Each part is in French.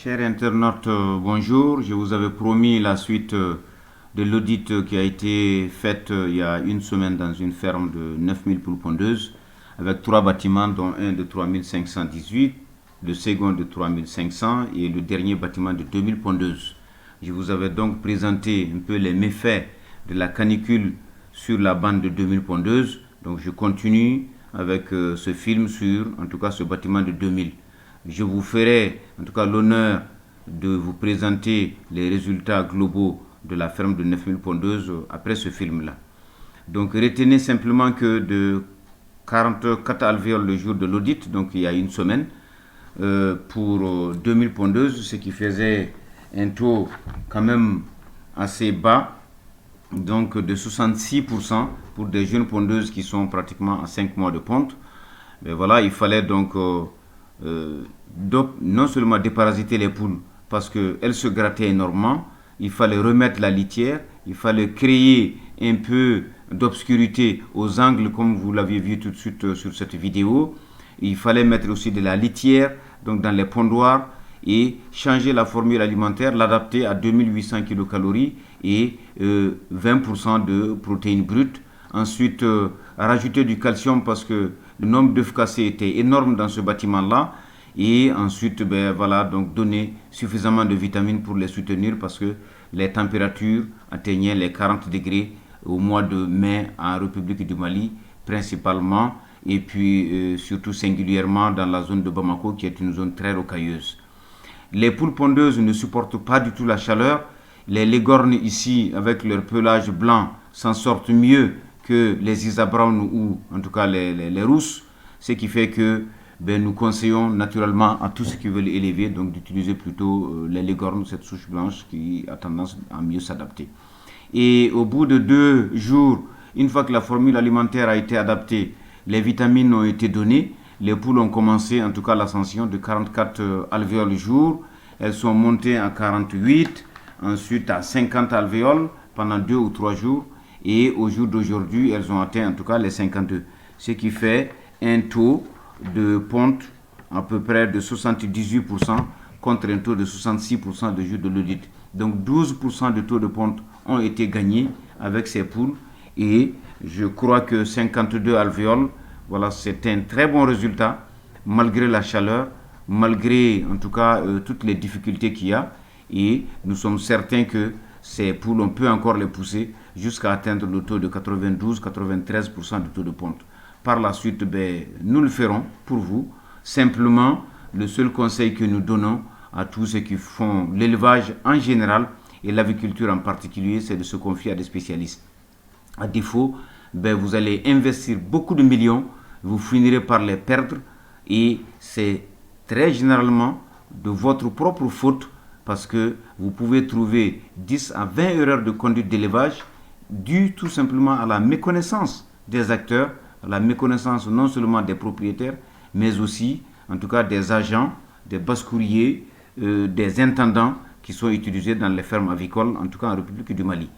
Chers internautes, bonjour. Je vous avais promis la suite de l'audit qui a été fait il y a une semaine dans une ferme de 9000 poules pondeuses avec 3 bâtiments dont un de 3518, le second de 3500 et le dernier bâtiment de 2000 pondeuses. Je vous avais donc présenté un peu les méfaits de la canicule sur la bande de 2000 pondeuses. Donc je continue avec ce film sur en tout cas ce bâtiment de 2000. Je vous ferai en tout cas l'honneur de vous présenter les résultats globaux de la ferme de 9000 pondeuses après ce film-là. Donc retenez simplement que de 44 alvéoles le jour de l'audit, donc il y a une semaine, pour 2000 pondeuses, ce qui faisait un taux quand même assez bas, donc de 66% pour des jeunes pondeuses qui sont pratiquement à 5 mois de ponte. Mais voilà, il fallait donc non seulement déparasiter les poules parce qu'elles se grattaient énormément, il fallait remettre la litière, il fallait créer un peu d'obscurité aux angles comme vous l'aviez vu tout de suite sur cette vidéo. Il fallait mettre aussi de la litière donc dans les pondoirs et changer la formule alimentaire, l'adapter à 2800 kcal et 20% de protéines brutes. Ensuite, rajouter du calcium parce que le nombre d'œufs cassés était énorme dans ce bâtiment-là. Et ensuite, voilà, donc donner suffisamment de vitamines pour les soutenir parce que les températures atteignaient les 40 degrés au mois de mai en République du Mali, principalement, et puis surtout singulièrement dans la zone de Bamako, qui est une zone très rocailleuse. Les poules pondeuses ne supportent pas du tout la chaleur. Les légornes ici, avec leur pelage blanc, s'en sortent mieux que les Isa Brown ou en tout cas les rousses, ce qui fait que nous conseillons naturellement à tous ceux qui veulent élever donc d'utiliser plutôt les légornes, cette souche blanche qui a tendance à mieux s'adapter. Et au bout de 2 jours, une fois que la formule alimentaire a été adaptée, les vitamines ont été données, les poules ont commencé en tout cas l'ascension de 44 alvéoles jour, elles sont montées à 48, ensuite à 50 alvéoles pendant 2 ou 3 jours, et au jour d'aujourd'hui, elles ont atteint en tout cas les 52, ce qui fait un taux de ponte à peu près de 78% contre un taux de 66% de jour de l'audit. Donc 12% de taux de ponte ont été gagnés avec ces poules et je crois que 52 alvéoles, voilà, c'est un très bon résultat malgré la chaleur, malgré en tout cas toutes les difficultés qu'il y a, et nous sommes certains que ces poules, on peut encore les pousser jusqu'à atteindre le taux de 92-93% de taux de ponte. Par la suite, nous le ferons pour vous. Simplement, le seul conseil que nous donnons à tous ceux qui font l'élevage en général et l'aviculture en particulier, c'est de se confier à des spécialistes. À défaut, vous allez investir beaucoup de millions, vous finirez par les perdre et c'est très généralement de votre propre faute parce que vous pouvez trouver 10 à 20 erreurs de conduite d'élevage dues tout simplement à la méconnaissance des acteurs, à la méconnaissance non seulement des propriétaires, mais aussi, en tout cas, des agents, des basse-courriers, des intendants qui sont utilisés dans les fermes avicoles, en tout cas en République du Mali.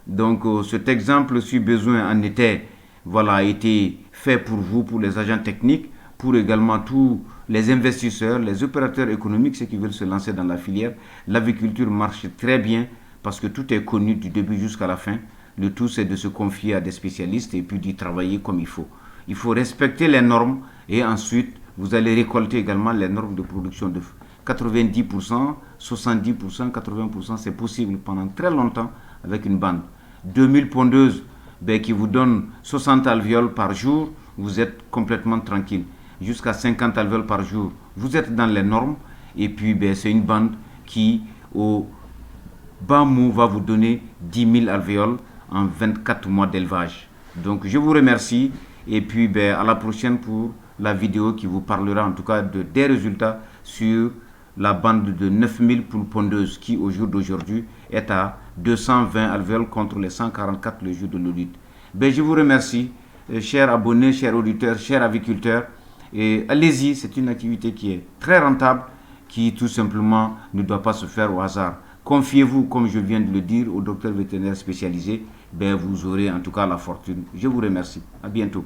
Donc, cet exemple, si besoin en était, voilà, a été fait pour vous, pour les agents techniques, pour également tous les investisseurs, les opérateurs économiques, ceux qui veulent se lancer dans la filière. L'aviculture marche très bien parce que tout est connu du début jusqu'à la fin. Le tout, c'est de se confier à des spécialistes et puis d'y travailler comme il faut. Il faut respecter les normes et ensuite, vous allez récolter également les normes de production de 90%, 70%, 80%. C'est possible pendant très longtemps avec une bande. 2000 pondeuses qui vous donnent 60 alvéoles par jour, vous êtes complètement tranquille. Jusqu'à 50 alvéoles par jour, vous êtes dans les normes. Et puis, c'est une bande qui, au bas mot, va vous donner 10 000 alvéoles en 24 mois d'élevage. Donc je vous remercie et puis à la prochaine pour la vidéo qui vous parlera en tout cas des résultats sur la bande de 9000 poules pondeuses qui au jour d'aujourd'hui est à 220 alvéoles contre les 144 le jour de l'audit. Je vous remercie, chers abonnés, chers auditeurs, chers aviculteurs, et allez-y, c'est une activité qui est très rentable, qui tout simplement ne doit pas se faire au hasard. Confiez-vous, comme je viens de le dire, au docteur vétérinaire spécialisé, vous aurez en tout cas la fortune. Je vous remercie. À bientôt.